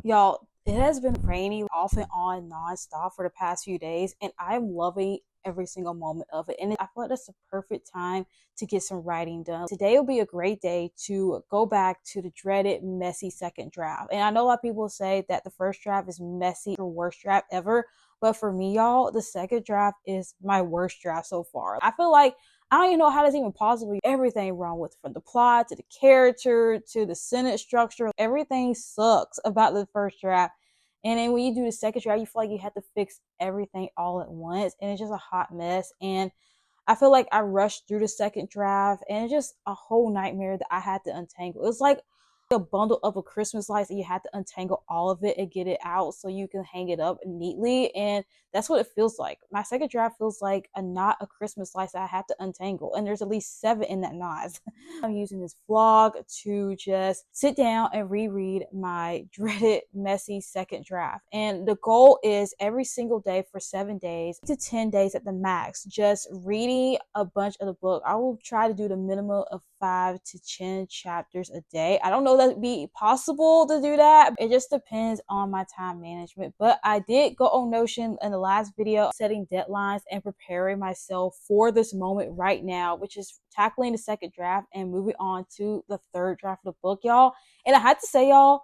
Y'all, it has been raining off and on nonstop for the past few days, and I'm loving every single moment of it. And I feel like that's the perfect time to get some writing done. Today will be a great day to go back to the dreaded, messy second draft. And I know a lot of people say that the first draft is messy or worst draft ever, but for me, y'all, the second draft is my worst draft so far. I feel like I don't even know how that's even possible. Everything wrong with from the plot to the character to the sentence structure. Everything sucks about the first draft. And then when you do the second draft, you feel like you have to fix everything all at once. And it's just a hot mess. And I feel like I rushed through the second draft and it's just a whole nightmare that I had to untangle. It's like a bundle of a Christmas lights and you had to untangle all of it and get it out so you can hang it up neatly. And that's what it feels like. My second draft feels like a knot of Christmas lights that I have to untangle. And there's at least 7 in that knot. I'm using this vlog to just sit down and reread my dreaded, messy second draft. And the goal is every single day for 7 days to 10 days at the max, just reading a bunch of the book. I will try to do the minimum of 5 to 10 chapters a day. I don't know that it'd be possible to do that. It just depends on my time management. But I did go on Notion in the last video setting deadlines and preparing myself for this moment right now, which is tackling the second draft and moving on to the third draft of the book, y'all. And I had to say, y'all,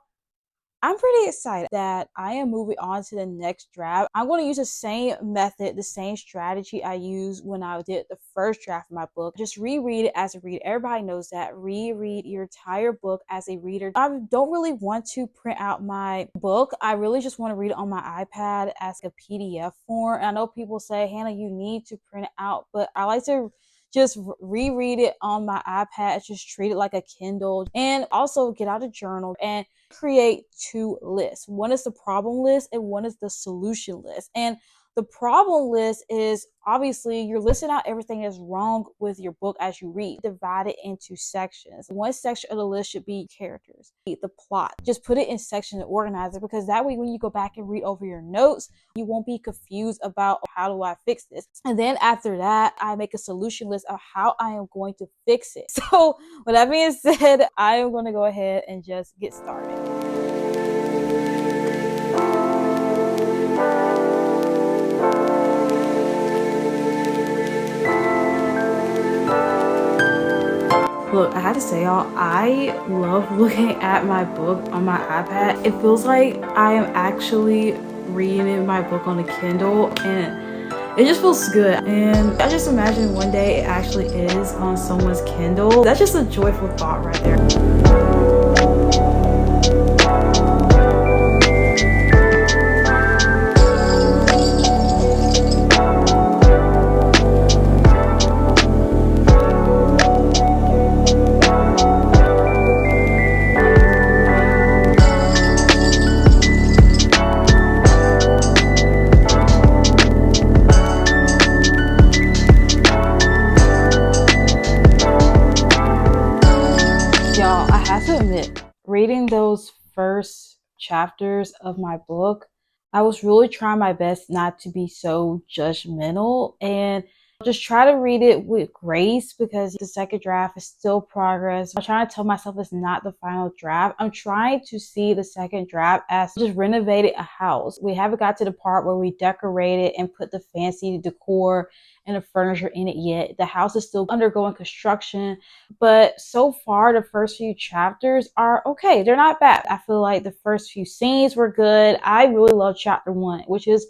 I'm pretty excited that I am moving on to the next draft. I'm going to use the same method, the same strategy I used when I did the first draft of my book. Just reread it as a reader. Everybody knows that. Reread your entire book as a reader. I don't really want to print out my book. I really just want to read it on my iPad as a PDF form. And I know people say, Hannah, you need to print it out, but I like to just reread it on my iPad, just treat it like a Kindle, and also get out a journal and create 2 lists. One is the problem list and one is the solution list. And the problem list is obviously you're listing out everything that's wrong with your book as you read. Divide it into sections. One section of the list should be characters, the plot. Just put it in sections and organize it, because that way when you go back and read over your notes, you won't be confused about how do I fix this. And then after that, I make a solution list of how I am going to fix it. So with that being said, I am going to go ahead and just get started. Look, I had to say, y'all, I love looking at my book on my iPad. It feels like I am actually reading my book on a Kindle, and it just feels good. And I just imagine one day it actually is on someone's Kindle. That's just a joyful thought right there. Y'all, I have to admit, reading those first chapters of my book, I was really trying my best not to be so judgmental and just try to read it with grace, because the second draft is still progress. I'm trying to tell myself it's not the final draft. I'm trying to see the second draft as just renovated a house. We haven't got to the part where we decorated and put the fancy decor and the furniture in it yet. The house is still undergoing construction, but so far the first few chapters are okay. They're not bad. I feel like the first few scenes were good. I really love chapter 1, which is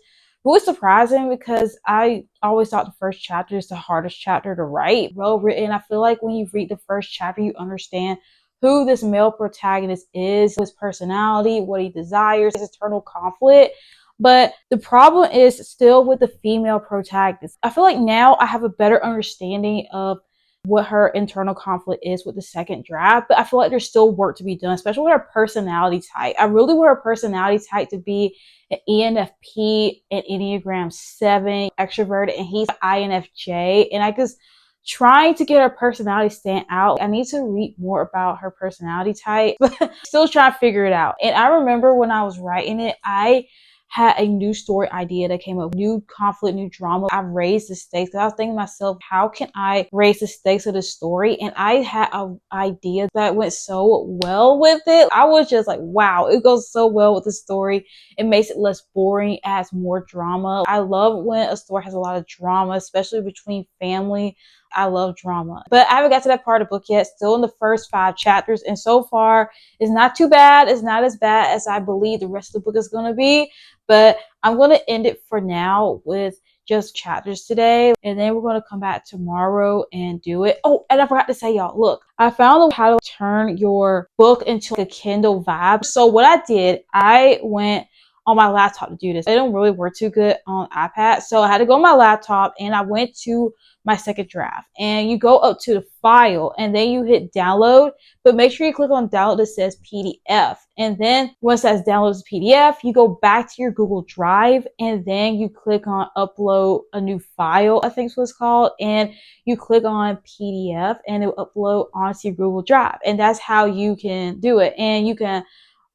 really surprising because I always thought the first chapter is the hardest chapter to write. Well written. I feel like when you read the first chapter, you understand who this male protagonist is, his personality, what he desires, his internal conflict. But the problem is still with the female protagonist. I feel like now I have a better understanding of what her internal conflict is with the second draft, but I feel like there's still work to be done, especially with her personality type. I really want her personality type to be an ENFP, an Enneagram 7, extroverted, and he's an INFJ. And I just trying to get her personality stand out. I need to read more about her personality type, but still trying to figure it out. And I remember when I was writing it, I had a new story idea that came up, new conflict, new drama. I raised the stakes. I was thinking to myself, how can I raise the stakes of the story? And I had an idea that went so well with it. I was just like, wow, it goes so well with the story. It makes it less boring, adds more drama. I love when a story has a lot of drama, especially between family. I love drama. But I haven't got to that part of the book yet. Still in the first 5 chapters. And so far, it's not too bad. It's not as bad as I believe the rest of the book is going to be. But I'm going to end it for now with just chapters today. And then we're going to come back tomorrow and do it. Oh, and I forgot to say, y'all, look, I found how to turn your book into a Kindle vibe. So what I did, I went on my laptop to do this. It don't really work too good on iPad. So I had to go on my laptop and I went to my second draft, and you go up to the file and then you hit download, but make sure you click on download that says PDF. And then once that's downloaded PDF, you go back to your Google Drive and then you click on upload a new file, I think is what it's called. And you click on PDF and it will upload onto your Google Drive. And that's how you can do it. And you can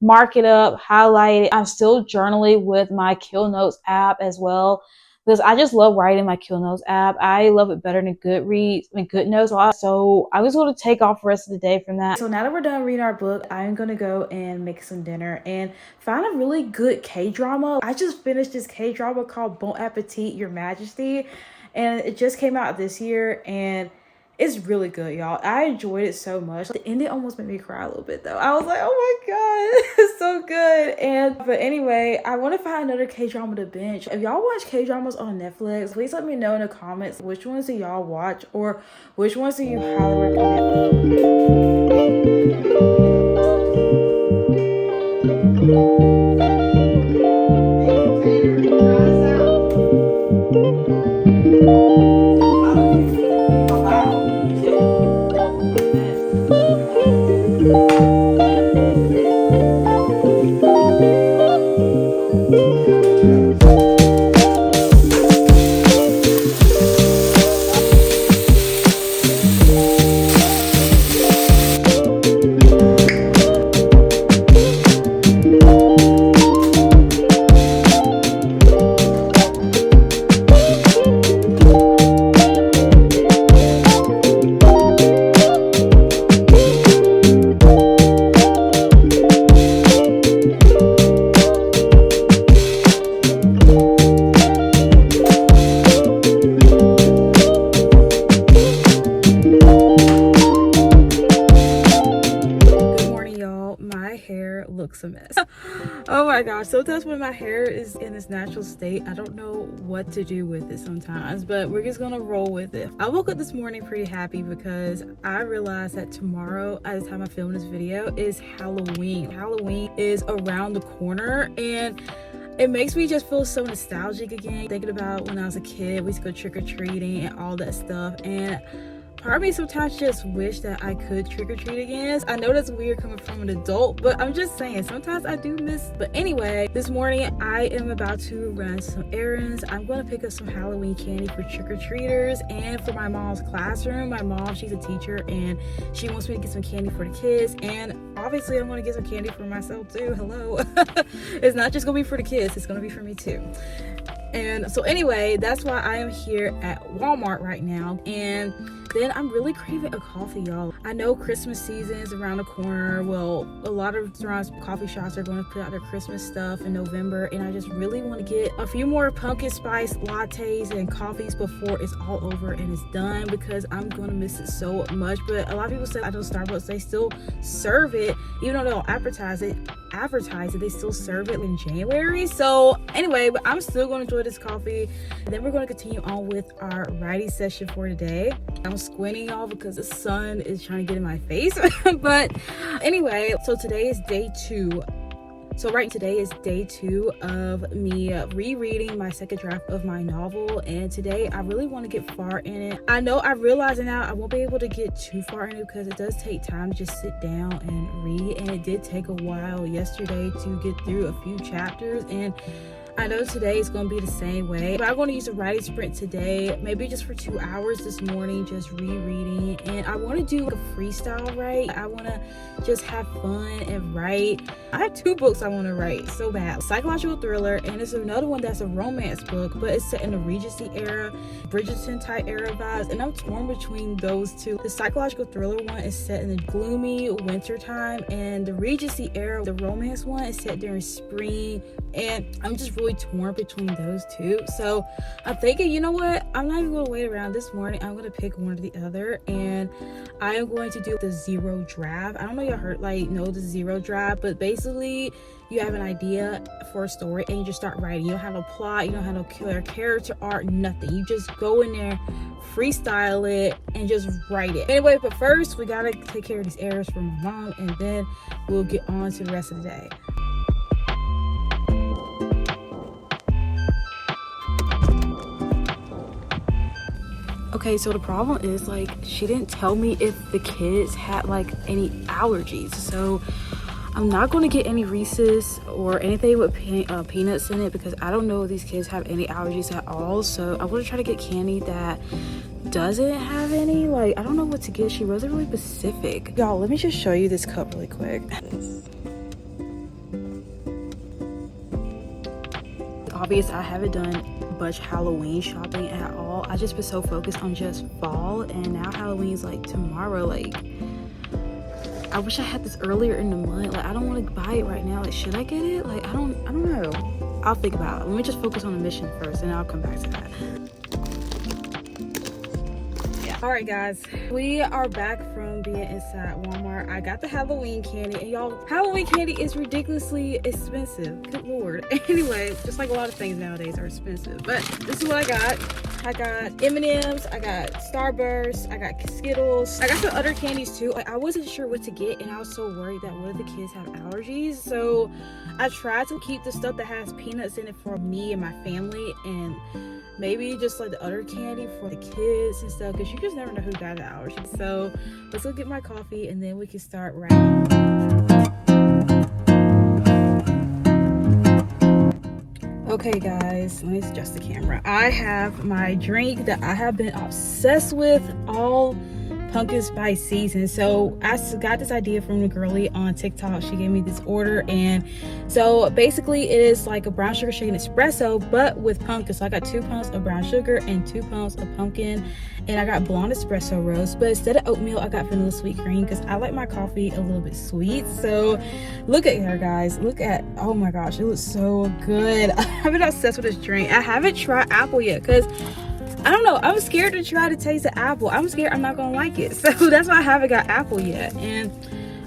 mark it up, highlight it. I'm still journaling with my Kill Notes app as well, because I just love writing my Kill Notes app. I love it better than Goodreads and GoodNotes. So I was going to take off the rest of the day from that. So now that we're done reading our book, I'm going to go and make some dinner and find a really good K-drama. I just finished this K-drama called Bon Appetit, Your Majesty. And it just came out this year and it's really good, y'all. I enjoyed it so much. The ending almost made me cry a little bit though. I was like, oh my god, it's so good. But anyway, I want to find another K-drama to binge. If y'all watch K-dramas on Netflix, please let me know in the comments which ones do y'all watch or which ones do you highly looks a mess. Oh my gosh, sometimes when my hair is in its natural state, I don't know what to do with it sometimes, but we're just gonna roll with it. I woke up this morning pretty happy because I realized that tomorrow, at the time I film this video, is Halloween. Halloween is around the corner and it makes me just feel so nostalgic again, thinking about when I was a kid. We used to go trick-or-treating and all that stuff, and part of me sometimes just wish that I could trick-or-treat again. I know that's weird coming from an adult, but I'm just saying, sometimes I do miss. But anyway, this morning I am about to run some errands. I'm going to pick up some Halloween candy for trick-or-treaters and for my mom's classroom. My mom, she's a teacher, and she wants me to get some candy for the kids. And obviously I'm going to get some candy for myself too. Hello. It's not just going to be for the kids, it's going to be for me too. And so anyway, that's why I am here at Walmart right now. And then I'm really craving a coffee, y'all. I know Christmas season is around the corner. Well, a lot of restaurants, coffee shops are going to put out their Christmas stuff in November, and I just really want to get a few more pumpkin spice lattes and coffees before it's all over and it's done, because I'm going to miss it so much. But a lot of people say I know Starbucks, they still serve it, even though they don't advertise it, they still serve it in January. So anyway, but I'm still going to enjoy this coffee, and then we're going to continue on with our writing session for today. I'm squinting, y'all, because the sun is trying to get in my face. But anyway, so today is day 2. Today is day 2 of me rereading my second draft of my novel, and today I really want to get far in it. I know I realize now I won't be able to get too far in it because it does take time to just sit down and read, and it did take a while yesterday to get through a few chapters, and I know today is going to be the same way, but I'm going to use a writing sprint today, maybe just for 2 hours this morning, just rereading. And I want to do a freestyle write. I want to just have fun and write. I have 2 books I want to write so bad. Psychological thriller, and it's another one that's a romance book, but it's set in the Regency era, Bridgerton type era vibes, and I'm torn between those 2. The psychological thriller one is set in the gloomy winter time, and the Regency era, the romance one, is set during spring, and I'm just really torn between those 2. So I'm thinking, you know what, I'm not even going to wait around this morning. I'm going to pick one or the other, and I am going to do the 0 draft. I don't know, y'all know the 0 draft, but basically you have an idea for a story and you just start writing. You don't have no plot, you don't have no killer character art, nothing. You just go in there, freestyle it, and just write it. Anyway, but first we gotta take care of these errors from my mom, and then we'll get on to the rest of the day. Okay, so the problem is, like, she didn't tell me if the kids had like any allergies, so I'm not going to get any Reese's or anything with peanuts in it, because I don't know if these kids have any allergies at all. So I want to try to get candy that doesn't have any. Like, I don't know what to get. She wasn't really specific. Y'all, let me just show you this cup really quick. Obvious, I haven't done much Halloween shopping at all. I just been so focused on just fall, and now Halloween's like tomorrow. Like, I wish I had this earlier in the month. Like, I don't want to buy it right now. Like, should I get it? Like, I don't know. I'll think about it. Let me just focus on the mission first, and I'll come back to that. All right, guys, we are back from being inside Walmart. I got the Halloween candy, and y'all, Halloween candy is ridiculously expensive. Good lord. Anyway, just like a lot of things nowadays are expensive, but this is what I got. I got M&M's, I got Starburst, I got Skittles, I got some other candies too. Like, I wasn't sure what to get, and I was so worried that what if the kids have allergies. So I tried to keep the stuff that has peanuts in it for me and my family, and maybe just like the other candy for the kids and stuff, because you just never know who got an allergy. So let's go get my coffee, and then we can start writing. Okay guys, let me adjust the camera. I have my drink that I have been obsessed with all pumpkin spice season. So I got this idea from the girlie on TikTok. She gave me this order, and so basically it is like a brown sugar shaken espresso but with pumpkin. So I got 2 pumps of brown sugar and 2 pumps of pumpkin, and I got blonde espresso roast, but instead of oatmeal I got vanilla sweet cream because I like my coffee a little bit sweet. So look at her, guys. Look at, oh my gosh, it looks so good. I've been obsessed with this drink. I haven't tried apple yet because I don't know, I'm scared to try to taste the apple. I'm scared I'm not gonna like it, so that's why I haven't got apple yet. And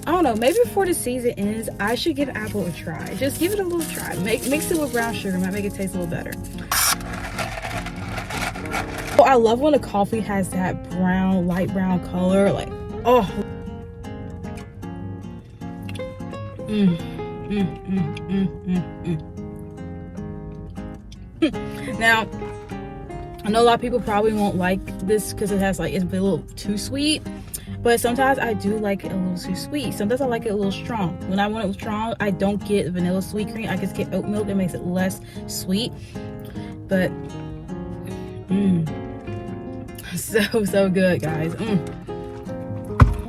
I don't know, maybe before the season ends I should give apple a try. Just give it a little try. Mix it with brown sugar, might make it taste a little better. Oh, I love when the coffee has that brown, light brown color. Like, oh. Now, I know a lot of people probably won't like this because it has like, it's a little too sweet, but sometimes I do like it a little too sweet. Sometimes I like it a little strong. When I want it strong, I don't get vanilla sweet cream. I just get oat milk. It makes it less sweet. But so good, guys.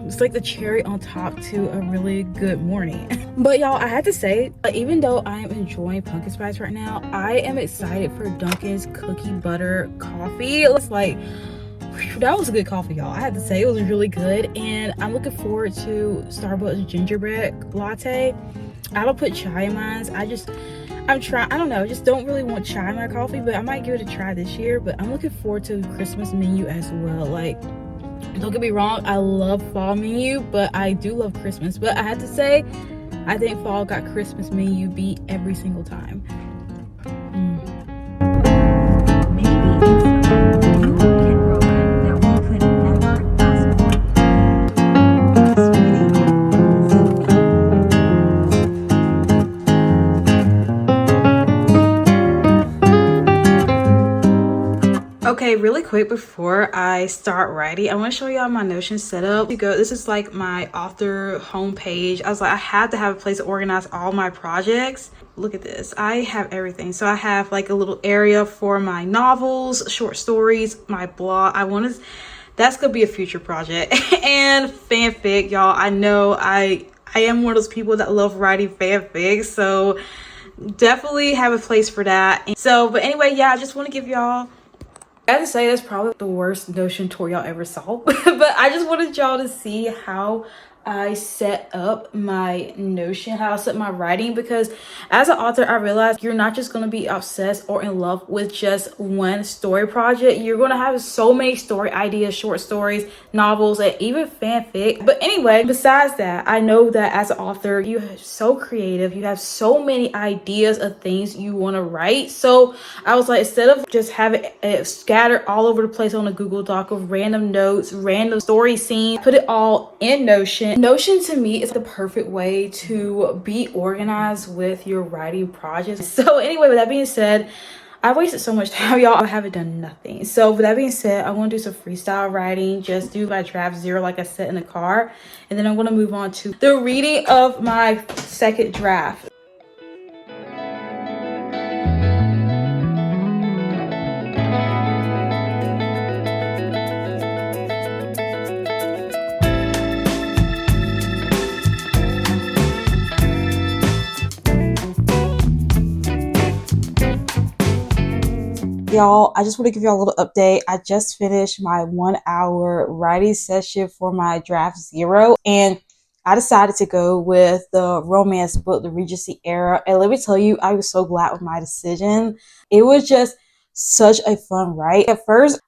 It's like the cherry on top to a really good morning. But y'all, I have to say, even though I am enjoying pumpkin spice right now, I am excited for Dunkin's cookie butter coffee. It's like, whew, that was a good coffee, y'all. I have to say, it was really good, and I'm looking forward to Starbucks gingerbread latte. I don't put chai in mine. I'm trying, I don't know, I just don't really want chai in my coffee, but I might give it a try this year. But I'm looking forward to the Christmas menu as well. Like, don't get me wrong, I love fall menu, but I do love Christmas. But I have to say, I think fall got Christmas menu beat every single time. Okay, really quick before I start writing, I want to show y'all my Notion setup. This is like my author homepage. I was like, I had to have a place to organize all my projects. Look at this. I have everything. So I have like a little area for my novels, short stories, my blog. That's gonna be a future project. And fanfic, y'all. I know I am one of those people that love writing fanfic, so definitely have a place for that. But anyway, yeah, I just want to give y'all, I have to say that's probably the worst Notion tour y'all ever saw. But I just wanted y'all to see how I set up my Notion, how I set my writing, because as an author, I realized you're not just going to be obsessed or in love with just one story project. You're going to have so many story ideas, short stories, novels, and even fanfic. But anyway, besides that, I know that as an author, you're so creative. You have so many ideas of things you want to write. So I was like, instead of just having it scattered all over the place on a Google Doc of random notes, random story scenes, put it all in Notion. Notion to me is the perfect way to be organized with your writing projects. So anyway, with that being said, I wasted so much time, y'all. I haven't done nothing. So with that being said, I'm going to do some freestyle writing, just do my draft 0 like I said in the car. And then I'm going to move on to the reading of my second draft. Y'all, I just want to give y'all a little update. I just finished my 1 hour writing session for my draft 0, and I decided to go with the romance book, The Regency Era. And let me tell you, I was so glad with my decision. It was just such a fun write. At first,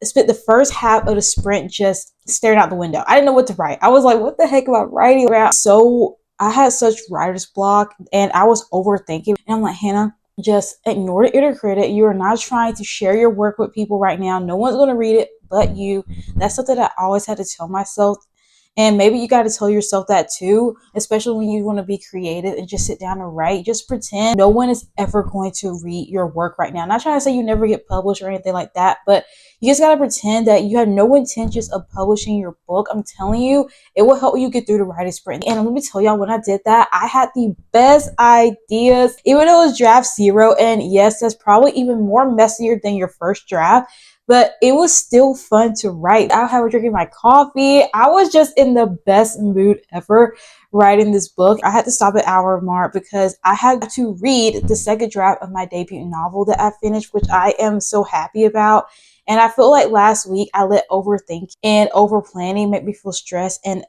spent the first half of the sprint just staring out the window. I didn't know what to write. I was like, what the heck am I writing about? So I had such writer's block, and I was overthinking. And I'm like, Hannah, just ignore the inner critic. You are not trying to share your work with people right now. No one's going to read it but you. That's something that I always had to tell myself. And maybe you got to tell yourself that too, especially when you want to be creative and just sit down and write. Just pretend no one is ever going to read your work right now. I'm not trying to say you never get published or anything like that, but you just got to pretend that you have no intentions of publishing your book. I'm telling you, it will help you get through the writing sprint. And let me tell y'all, when I did that, I had the best ideas, even though it was draft 0. And yes, that's probably even more messier than your first draft, but it was still fun to write. I was drinking my coffee. I was just in the best mood ever writing this book. I had to stop at hour mark because I had to read the second draft of my debut novel that I finished, which I am so happy about. And I feel like last week I let overthinking and over planning make me feel stressed and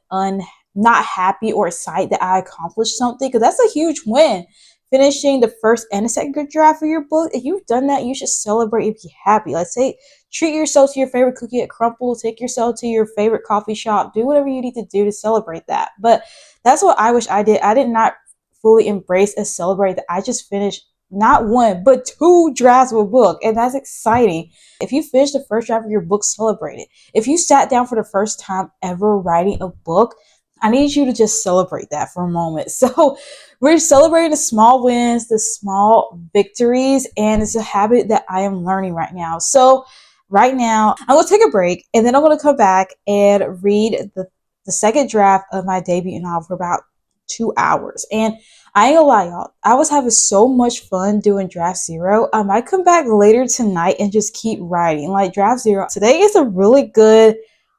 not happy or excited that I accomplished something, because that's a huge win. Finishing the first and the second draft of your book. If you've done that, you should celebrate and be happy. Let's say, treat yourself to your favorite cookie at Crumple, take yourself to your favorite coffee shop, do whatever you need to do to celebrate that. But that's what I wish I did. I did not fully embrace and celebrate that I just finished not one, but 2 drafts of a book. And that's exciting. If you finish the first draft of your book, celebrate it. If you sat down for the first time ever writing a book, I need you to just celebrate that for a moment. So we're celebrating the small wins, the small victories, and it's a habit that I am learning right now. So right now, I'm going to take a break, and then I'm going to come back and read the second draft of my debut novel for about 2 hours. And I ain't gonna lie, y'all, I was having so much fun doing draft 0. I might come back later tonight and just keep writing. Like draft 0, today is a really good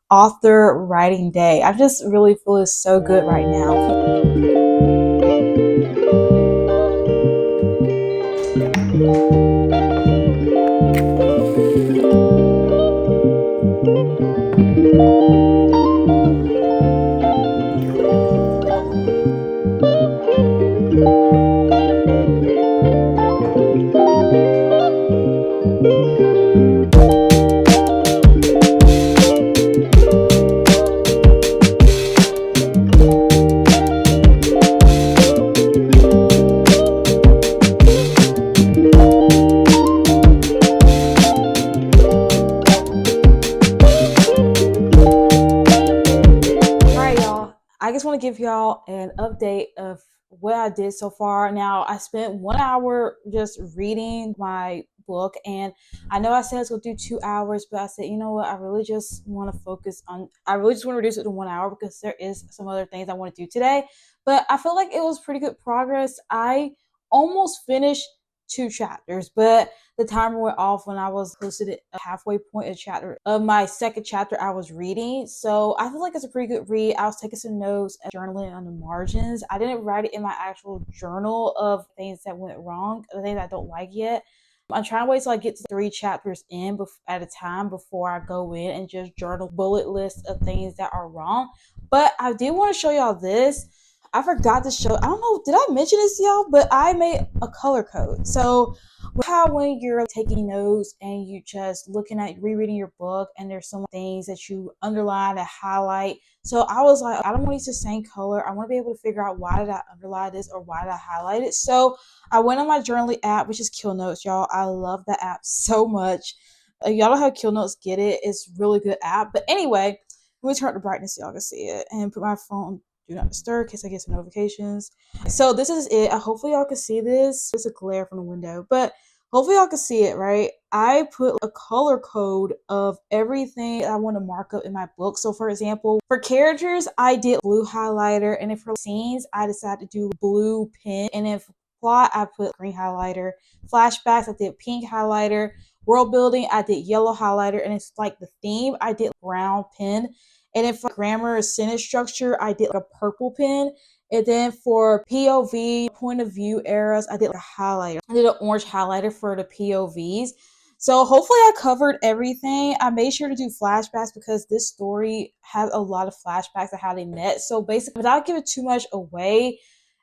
author writing day. I just really feel so good right now. I just want to give y'all an update of what I did so far. Now, I spent 1 hour just reading my book. And I know I said it's gonna do 2 hours, but I said, you know what, I really just want to reduce it to 1 hour because there is some other things I want to do today. But I feel like it was pretty good progress. I almost finished 2 chapters, but the timer went off when I was close to the halfway point of my second chapter I was reading. So I feel like it's a pretty good read. I was taking some notes and journaling on the margins. I didn't write it in my actual journal of things that went wrong, the things I don't like yet. I'm trying to wait till I get to 3 chapters in at a time before I go in and just journal bullet lists of things that are wrong. But I did want to show y'all this. I forgot to show, I don't know, did I mention this to y'all? But I made a color code. So how when you're taking notes and you just looking at rereading your book and there's some things that you underline and highlight. So I was like, I don't want to use the same color. I want to be able to figure out why did I underline this or why did I highlight it. So I went on my journaling app, which is Kill Notes, y'all. I love that app so much. If y'all don't have Kill Notes, get it. It's a really good app. But anyway, let me turn up the brightness so y'all can see it and put my phone do not disturb in case I get some notifications. So this is it. Hopefully y'all can see this. There's a glare from the window, but hopefully y'all can see it, right? I put a color code of everything I want to mark up in my book. So for example, for characters, I did blue highlighter, and then for scenes, I decided to do blue pen, and then for plot, I put green highlighter. Flashbacks, I did pink highlighter. World building, I did yellow highlighter, and it's like the theme, I did brown pen. And then for grammar or sentence structure, I did like a purple pen. And then for POV, point of view errors, I did like a highlighter. I did an orange highlighter for the POVs. So hopefully I covered everything. I made sure to do flashbacks because this story has a lot of flashbacks of how they met. So basically, without giving too much away,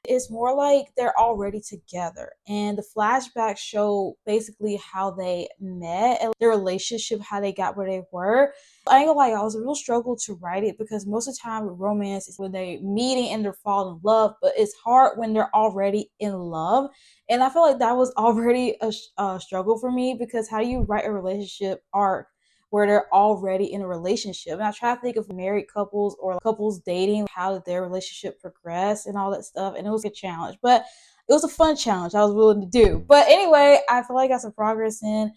it's more like they're already together, and the flashbacks show basically how they met and their relationship, how they got where they were. I ain't gonna lie, it was a real struggle to write it because most of the time with romance is when they're meeting and they're falling in love, but it's hard when they're already in love. And I feel like that was already a struggle for me because how do you write a relationship arc where they're already in a relationship? And I try to think of married couples or couples dating, how did their relationship progress and all that stuff. And it was a challenge, but it was a fun challenge I was willing to do. But anyway, I feel like I got some progress in.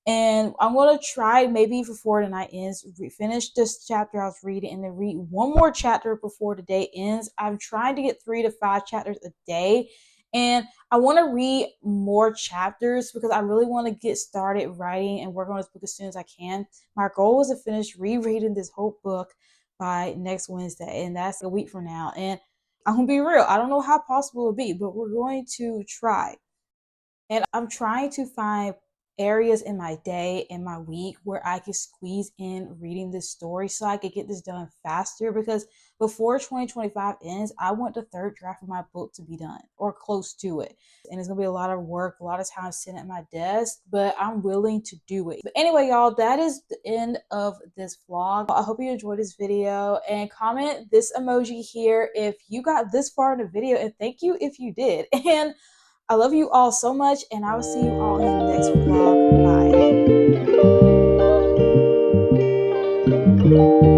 And I'm going to try maybe before the night ends, finish this chapter I was reading and then read one more chapter before the day ends. I'm trying to get 3 to 5 chapters a day. And I want to read more chapters because I really want to get started writing and work on this book as soon as I can. My goal is to finish rereading this whole book by next Wednesday, and that's a week from now. And I'm going to be real, I don't know how possible it will be, but we're going to try. And I'm trying to find areas in my day and my week where I can squeeze in reading this story so I could get this done faster, because before 2025 ends, I want the third draft of my book to be done or close to it. And it's going to be a lot of work, a lot of time sitting at my desk, but I'm willing to do it. But anyway, y'all, that is the end of this vlog. I hope you enjoyed this video, and comment this emoji here if you got this far in the video, and thank you if you did. And I love you all so much, and I will see you all in the next vlog. Bye.